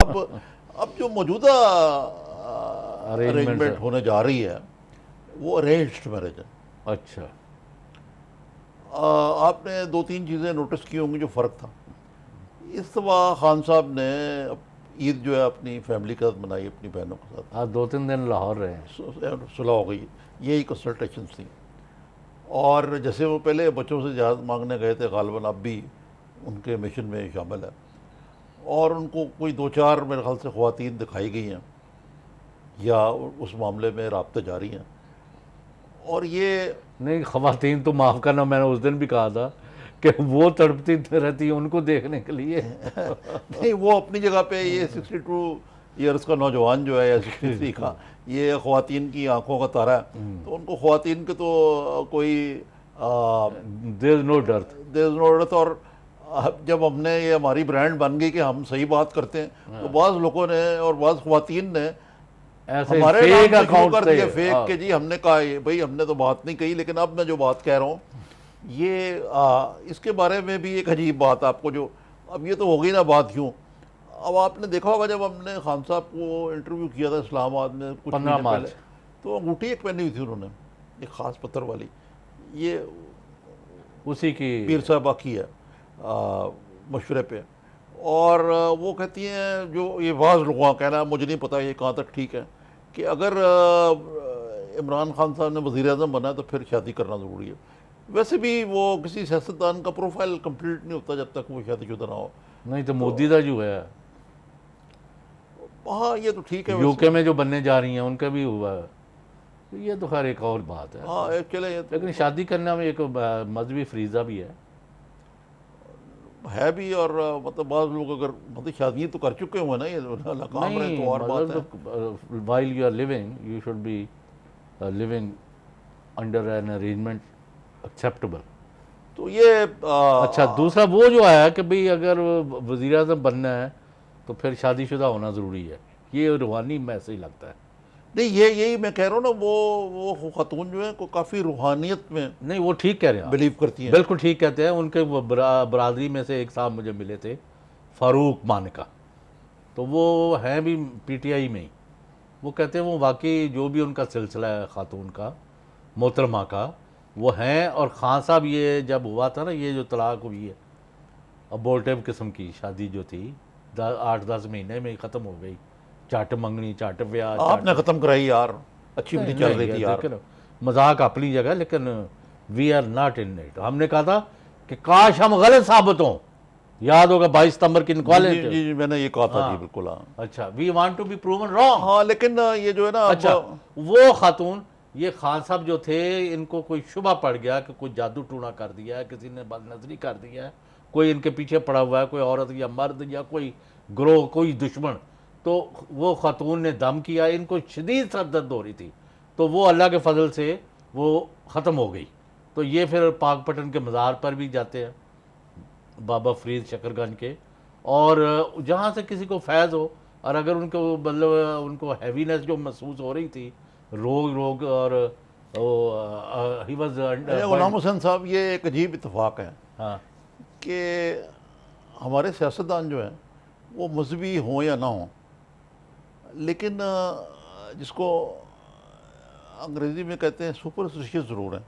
اب جو موجودہ ارینجمنٹ ہونے جا رہی ہے وہ ارینجڈ میرج ہے. اچھا. آپ نے 2-3 چیزیں نوٹس کی ہوں گی جو فرق تھا. اس دفعہ خان صاحب نے عید جو ہے اپنی فیملی کے ساتھ منائی, اپنی بہنوں کے ساتھ. آپ 2-3 دن لاہور رہے ہیں. صلح ہو گئی, یہی کنسلٹیشنس تھیں. اور جیسے وہ پہلے بچوں سے جہاز مانگنے گئے تھے, غالباً اب بھی ان کے مشن میں شامل ہے, اور ان کو کوئی 2-4 میرے خیال سے خواتین دکھائی گئی ہیں یا اس معاملے میں رابطے جاری ہیں. اور یہ نہیں, خواتین تو معاف کرنا, میں نے اس دن بھی کہا تھا کہ وہ تڑپتی رہتی ہیں ان کو دیکھنے کے لیے. نہیں, وہ اپنی جگہ پہ, یہ 62 ایئرس کا نوجوان جو ہے یا 63 کا, یہ خواتین کی آنکھوں کا تارا ہے. تو ان کو خواتین کے تو کوئی دیر از نو ڈرتھ. اور جب ہم نے, یہ ہماری برانڈ بن گئی کہ ہم صحیح بات کرتے ہیں, تو بعض لوگوں نے اور بعض خواتین نے ہمارے نام سے شروع کر دیا فیک کہ جی ہم نے کہا, بھائی ہم نے تو بات نہیں کہی. لیکن اب میں جو بات کہہ رہا ہوں یہ اس کے بارے میں بھی ایک عجیب بات آپ کو, جو اب یہ تو ہو گئی نا بات کیوں. اب آپ نے دیکھا ہوگا جب ہم نے خان صاحب کو انٹرویو کیا تھا اسلام آباد میں کچھ مہینے پہلے, تو انگوٹھی ایک پہنی ہوئی تھی انہوں نے, ایک خاص پتھر والی, یہ اسی کی پیر صاحبہ کی ہے مشورے پہ. اور وہ کہتی ہیں, جو یہ بعض لوگوں کا کہنا ہے, مجھے نہیں پتا یہ کہاں تک ٹھیک ہے, کہ اگر عمران خان صاحب نے وزیر اعظم بنا ہے تو پھر شادی کرنا ضروری ہے. ویسے بھی وہ کسی سیاستدان کا پروفائل کمپلیٹ نہیں ہوتا جب تک وہ شادی شدہ نہ ہو. نہیں تو مودی دا جو ہے, ہاں یہ تو ٹھیک ہے, یو کے میں جو بننے جا رہی ہیں ان کا بھی ہوا ہے, یہ تو خیر ایک اور بات ہے. ہاں چلے, لیکن شادی کرنا میں ایک مذہبی فریضہ بھی ہے بھی. اور مطلب بعض لوگ اگر مطلب شادیاں تو کر چکے ہوئے نا, یہ ناکام رہے تو اور بات ہے. while you are living you should be living under an arrangement acceptable. تو یہ اچھا, دوسرا وہ جو آیا کہ بھئی اگر وزیر اعظم بننا ہے تو پھر شادی شدہ ہونا ضروری ہے, یہ روحانی میں سے ہی لگتا ہے. نہیں, یہی میں کہہ رہا ہوں نا, وہ خاتون جو ہیں کو کافی روحانیت میں نہیں, وہ ٹھیک کہہ رہے ہیں, بلیو کرتی ہیں. بالکل ٹھیک کہتے ہیں. ان کے برادری میں سے ایک صاحب مجھے ملے تھے, فاروق مانکا, تو وہ ہیں بھی پی ٹی آئی میں ہی. وہ کہتے ہیں وہ واقعی جو بھی ان کا سلسلہ ہے خاتون کا, محترمہ کا, وہ ہیں. اور خان صاحب یہ جب ہوا تھا نا, یہ جو طلاق ہوئی ہے, ابورٹیو قسم کی شادی جو تھی, 8-10 مہینے میں ختم ہو گئی. چاٹ منگنی, چاٹ بیاہ, آپ نے ختم کرائی یار, اچھی بھی چل رہی تھی یار. مذاق اپنی جگہ, لیکن we are not in it. ہم نے کہا تھا کہ کاش ہم غلط ثابت ہوں. یاد ہوگا 22 ستمبر کی انکوائری. جی میں نے یہ کہا تھا, جی بالکل. ہاں اچھا, we want to be proven wrong. ہاں لیکن یہ جو ہے نا, اچھا, وہ خاتون, یہ خان صاحب جو تھے, ان کو کوئی شبہ پڑ گیا کہ کوئی جادو ٹونا کر دیا ہے, کسی نے بد نظری کر دیا ہے, کوئی ان کے پیچھے پڑا ہوا ہے, کوئی عورت یا مرد یا کوئی گروہ, کوئی دشمن. تو وہ خاتون نے دم کیا, ان کو شدید سر درد ہو رہی تھی, تو وہ اللہ کے فضل سے وہ ختم ہو گئی. تو یہ پھر پاک پٹن کے مزار پر بھی جاتے ہیں, بابا فرید شکر گنج کے, اور جہاں سے کسی کو فیض ہو, اور اگر ان کو مطلب ان کو ہیوینس جو محسوس ہو رہی تھی, روگ اور ہی واز. غلام حسین صاحب, یہ ایک عجیب اتفاق ہے ہاں کہ ہمارے سیاستدان جو ہیں وہ مذہبی ہوں یا نہ ہوں, لیکن جس کو انگریزی میں کہتے ہیں سپرسٹیشیس ضرور ہیں.